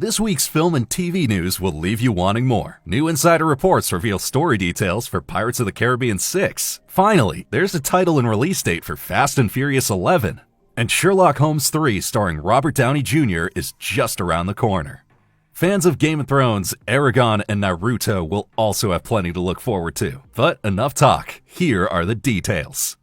This week's film and TV news will leave you wanting more. New insider reports reveal story details for Pirates of the Caribbean 6. Finally, there's a title and release date for Fast and Furious 11. And Sherlock Holmes 3 starring Robert Downey Jr. is just around the corner. Fans of Game of Thrones, Eragon, and Naruto will also have plenty to look forward to. But enough talk, here are the details.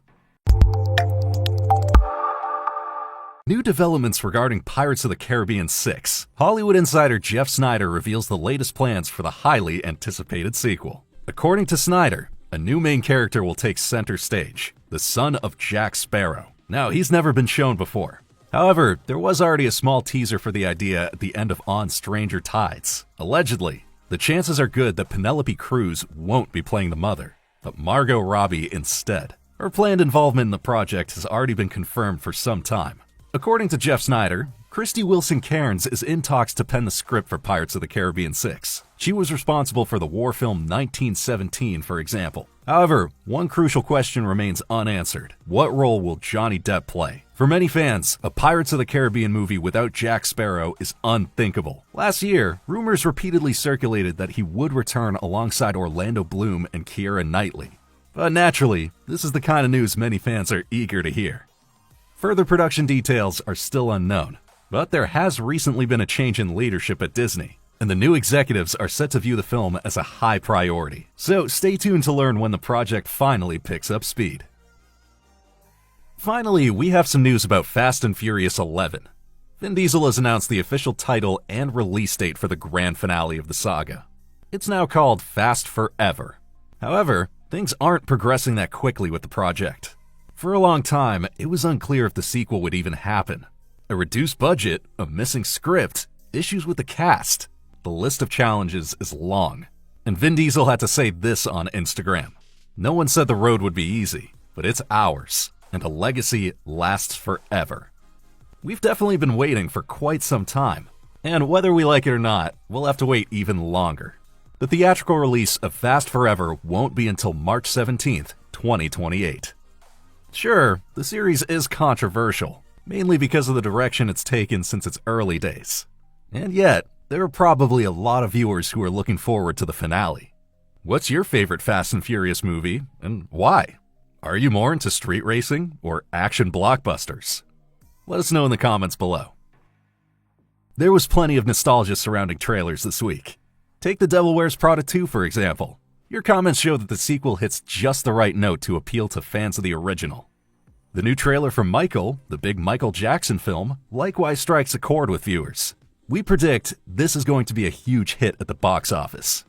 New developments regarding Pirates of the Caribbean 6. Hollywood insider Jeff Sneider reveals the latest plans for the highly anticipated sequel. According to Sneider, a new main character will take center stage, the son of Jack Sparrow. Now, he's never been shown before. However, there was already a small teaser for the idea at the end of On Stranger Tides. Allegedly, the chances are good that Penelope Cruz won't be playing the mother, but Margot Robbie instead. Her planned involvement in the project has already been confirmed for some time. According to Jeff Sneider, Christy Wilson Cairns is in talks to pen the script for Pirates of the Caribbean 6. She was responsible for the war film 1917, for example. However, one crucial question remains unanswered. What role will Johnny Depp play? For many fans, a Pirates of the Caribbean movie without Jack Sparrow is unthinkable. Last year, rumors repeatedly circulated that he would return alongside Orlando Bloom and Keira Knightley. But naturally, this is the kind of news many fans are eager to hear. Further production details are still unknown, but there has recently been a change in leadership at Disney, and the new executives are set to view the film as a high priority. So stay tuned to learn when the project finally picks up speed. Finally, we have some news about Fast and Furious 11. Vin Diesel has announced the official title and release date for the grand finale of the saga. It's now called Fast Forever. However, things aren't progressing that quickly with the project. For a long time, it was unclear if the sequel would even happen. A reduced budget, a missing script, issues with the cast. The list of challenges is long. And Vin Diesel had to say this on Instagram. No one said the road would be easy, but it's ours, and a legacy lasts forever. We've definitely been waiting for quite some time, and whether we like it or not, we'll have to wait even longer. The theatrical release of Fast Forever won't be until March 17th, 2028. Sure, the series is controversial, mainly because of the direction it's taken since its early days. And yet, there are probably a lot of viewers who are looking forward to the finale. What's your favorite Fast and Furious movie, and why? Are you more into street racing or action blockbusters? Let us know in the comments below. There was plenty of nostalgia surrounding trailers this week. Take The Devil Wears Prada 2, for example. Your comments show that the sequel hits just the right note to appeal to fans of the original. The new trailer for Michael, the big Michael Jackson film, likewise strikes a chord with viewers. We predict this is going to be a huge hit at the box office.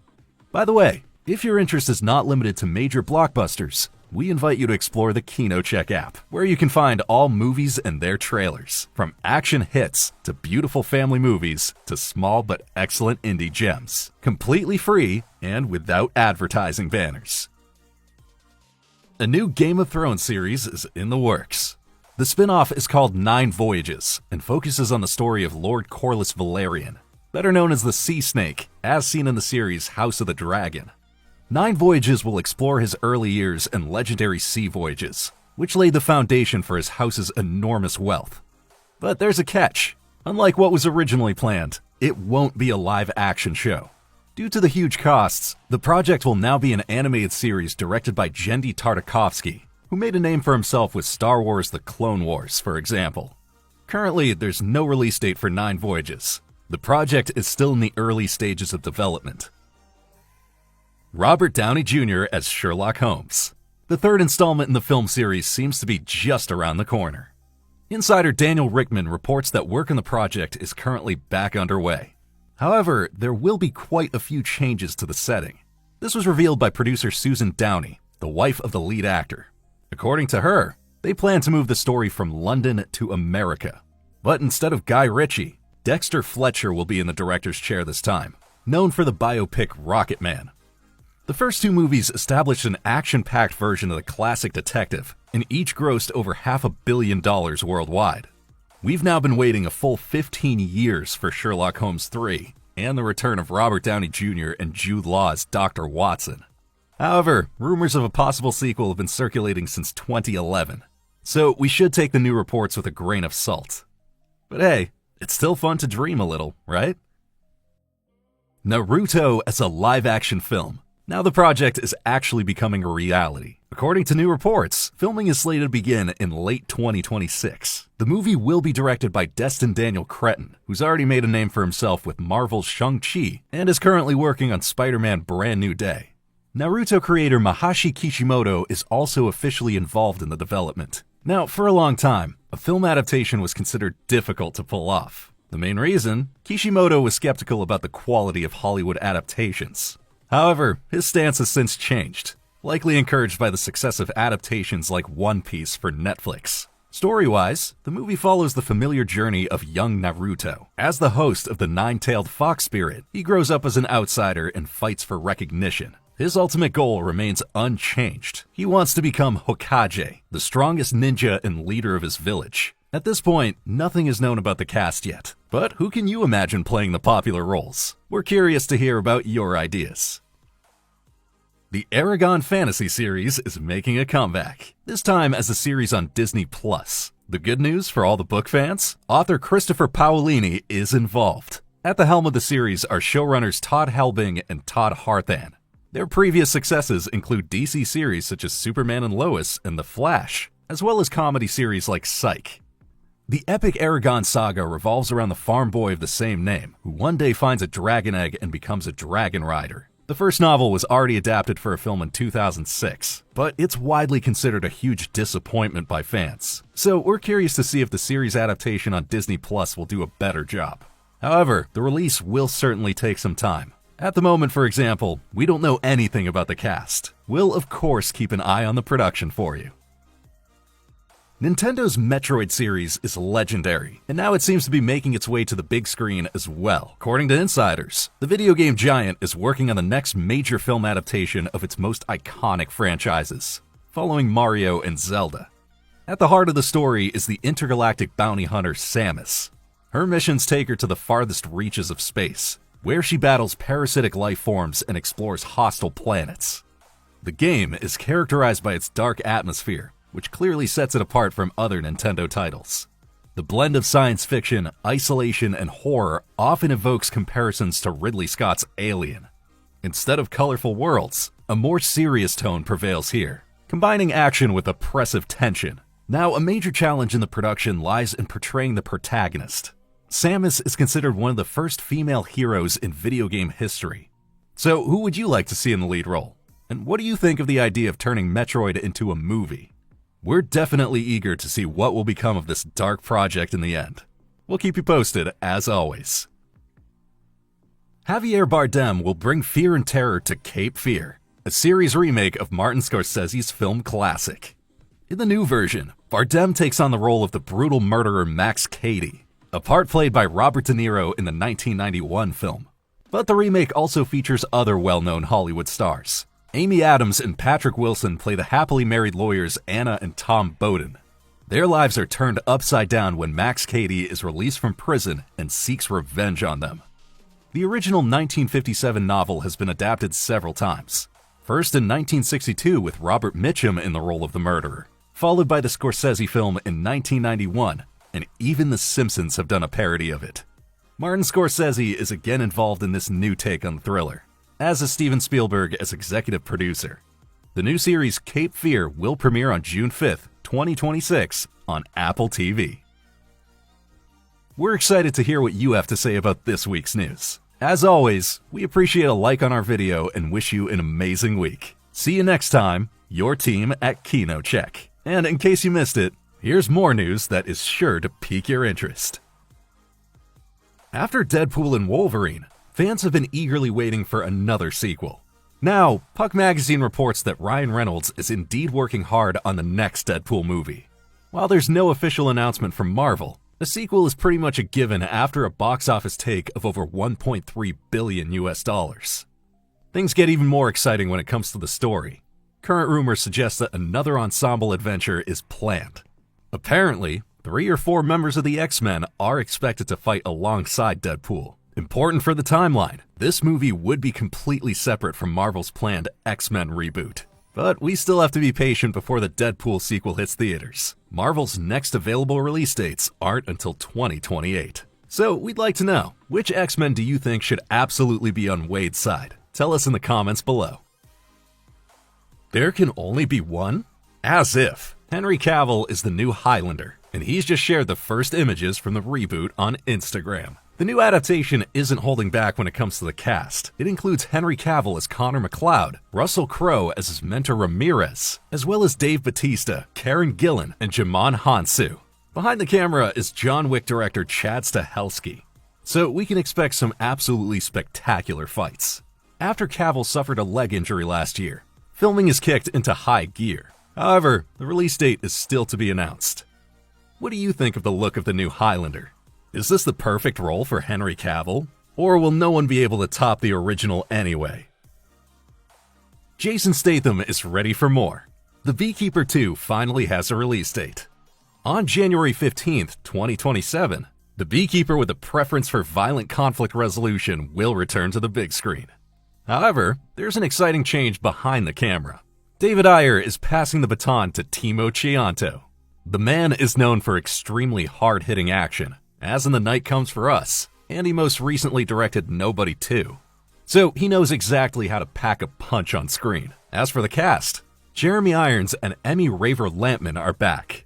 By the way, if your interest is not limited to major blockbusters, we invite you to explore the KinoCheck app, where you can find all movies and their trailers, from action hits to beautiful family movies to small but excellent indie gems, completely free and without advertising banners. A new Game of Thrones series is in the works. The spinoff is called 9 Voyages and focuses on the story of Lord Corlys Velaryon, better known as the Sea Snake, as seen in the series House of the Dragon. 9 Voyages will explore his early years and legendary sea voyages, which laid the foundation for his house's enormous wealth. But there's a catch. Unlike what was originally planned, it won't be a live-action show. Due to the huge costs, the project will now be an animated series directed by Genndy Tartakovsky, who made a name for himself with Star Wars: The Clone Wars, for example. Currently, there's no release date for 9 Voyages. The project is still in the early stages of development. Robert Downey Jr. as Sherlock Holmes. The third installment in the film series seems to be just around the corner. Insider Daniel Rickman reports that work on the project is currently back underway. However, there will be quite a few changes to the setting. This was revealed by producer Susan Downey, the wife of the lead actor. According to her, they plan to move the story from London to America. But instead of Guy Ritchie, Dexter Fletcher will be in the director's chair this time, known for the biopic Rocket Man. The first 2 movies established an action-packed version of the classic detective, and each grossed over $500 million worldwide. We've now been waiting a full 15 years for Sherlock Holmes 3, and the return of Robert Downey Jr. and Jude Law as Dr. Watson. However, rumors of a possible sequel have been circulating since 2011, so we should take the new reports with a grain of salt. But hey, it's still fun to dream a little, right? Naruto as a live-action film. Now the project is actually becoming a reality. According to new reports, filming is slated to begin in late 2026. The movie will be directed by Destin Daniel Cretton, who's already made a name for himself with Marvel's Shang-Chi and is currently working on Spider-Man Brand New Day. Naruto creator Masashi Kishimoto is also officially involved in the development. Now, for a long time, a film adaptation was considered difficult to pull off. The main reason? Kishimoto was skeptical about the quality of Hollywood adaptations. However, his stance has since changed, likely encouraged by the success of adaptations like One Piece for Netflix. Story-wise, the movie follows the familiar journey of young Naruto. As the host of the nine-tailed fox spirit, he grows up as an outsider and fights for recognition. His ultimate goal remains unchanged. He wants to become Hokage, the strongest ninja and leader of his village. At this point, nothing is known about the cast yet. But who can you imagine playing the popular roles? We're curious to hear about your ideas. The Eragon fantasy series is making a comeback, this time as a series on Disney+. The good news for all the book fans? Author Christopher Paolini is involved. At the helm of the series are showrunners Todd Helbing and Todd Harthan. Their previous successes include DC series such as Superman and Lois and The Flash, as well as comedy series like Psych. The epic Eragon saga revolves around the farm boy of the same name, who one day finds a dragon egg and becomes a dragon rider. The first novel was already adapted for a film in 2006, but it's widely considered a huge disappointment by fans. So we're curious to see if the series adaptation on Disney Plus will do a better job. However, the release will certainly take some time. At the moment, for example, we don't know anything about the cast. We'll of course keep an eye on the production for you. Nintendo's Metroid series is legendary, and now it seems to be making its way to the big screen as well. According to insiders, the video game giant is working on the next major film adaptation of its most iconic franchises, following Mario and Zelda. At the heart of the story is the intergalactic bounty hunter Samus. Her missions take her to the farthest reaches of space, where she battles parasitic life forms and explores hostile planets. The game is characterized by its dark atmosphere, which clearly sets it apart from other Nintendo titles. The blend of science fiction, isolation, and horror often evokes comparisons to Ridley Scott's Alien. Instead of colorful worlds, a more serious tone prevails here, combining action with oppressive tension. Now, a major challenge in the production lies in portraying the protagonist. Samus is considered one of the first female heroes in video game history. So, who would you like to see in the lead role? And what do you think of the idea of turning Metroid into a movie? We're definitely eager to see what will become of this dark project in the end. We'll keep you posted, as always. Javier Bardem will bring fear and terror to Cape Fear, a series remake of Martin Scorsese's film classic. In the new version, Bardem takes on the role of the brutal murderer Max Cady, a part played by Robert De Niro in the 1991 film. But the remake also features other well-known Hollywood stars. Amy Adams and Patrick Wilson play the happily married lawyers Anna and Tom Bowden. Their lives are turned upside down when Max Cady is released from prison and seeks revenge on them. The original 1957 novel has been adapted several times. First in 1962 with Robert Mitchum in the role of the murderer, followed by the Scorsese film in 1991, and even The Simpsons have done a parody of it. Martin Scorsese is again involved in this new take on the thriller, as is Steven Spielberg as executive producer. The new series Cape Fear will premiere on June 5th, 2026 on Apple TV. We're excited to hear what you have to say about this week's news. As always, we appreciate a like on our video and wish you an amazing week. See you next time, your team at KinoCheck. And in case you missed it, here's more news that is sure to pique your interest. After Deadpool and Wolverine, fans have been eagerly waiting for another sequel. Now, Puck Magazine reports that Ryan Reynolds is indeed working hard on the next Deadpool movie. While there's no official announcement from Marvel, the sequel is pretty much a given after a box office take of over $1.3 billion. Things get even more exciting when it comes to the story. Current rumors suggest that another ensemble adventure is planned. Apparently, 3 or 4 members of the X-Men are expected to fight alongside Deadpool. Important for the timeline, this movie would be completely separate from Marvel's planned X-Men reboot. But we still have to be patient before the Deadpool sequel hits theaters. Marvel's next available release dates aren't until 2028. So we'd like to know, which X-Men do you think should absolutely be on Wade's side? Tell us in the comments below. There can only be one? As if. Henry Cavill is the new Highlander, and he's just shared the first images from the reboot on Instagram. The new adaptation isn't holding back when it comes to the cast. It includes Henry Cavill as Connor McLeod, Russell Crowe as his mentor Ramirez, as well as Dave Bautista, Karen Gillan, and Djimon Hounsou. Behind the camera is John Wick director Chad Stahelski. So we can expect some absolutely spectacular fights. After Cavill suffered a leg injury last year, filming is kicked into high gear. However, the release date is still to be announced. What do you think of the look of the new Highlander? Is this the perfect role for Henry Cavill? Or will no one be able to top the original anyway? Jason Statham is ready for more. The Beekeeper 2 finally has a release date. On January 15th, 2027, the Beekeeper with a preference for violent conflict resolution will return to the big screen. However, there's an exciting change behind the camera. David Ayer is passing the baton to Timo Chianto. The man is known for extremely hard-hitting action, as in The Night Comes for Us, and he most recently directed Nobody 2. So he knows exactly how to pack a punch on screen. As for the cast, Jeremy Irons and Emmy Raver Lampman are back.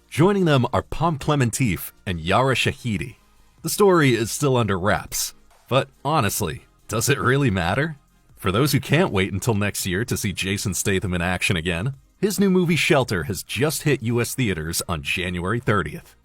Joining them are Pom Klementif and Yara Shahidi. The story is still under wraps, but honestly, does it really matter? For those who can't wait until next year to see Jason Statham in action again, his new movie Shelter has just hit US theaters on January 30th.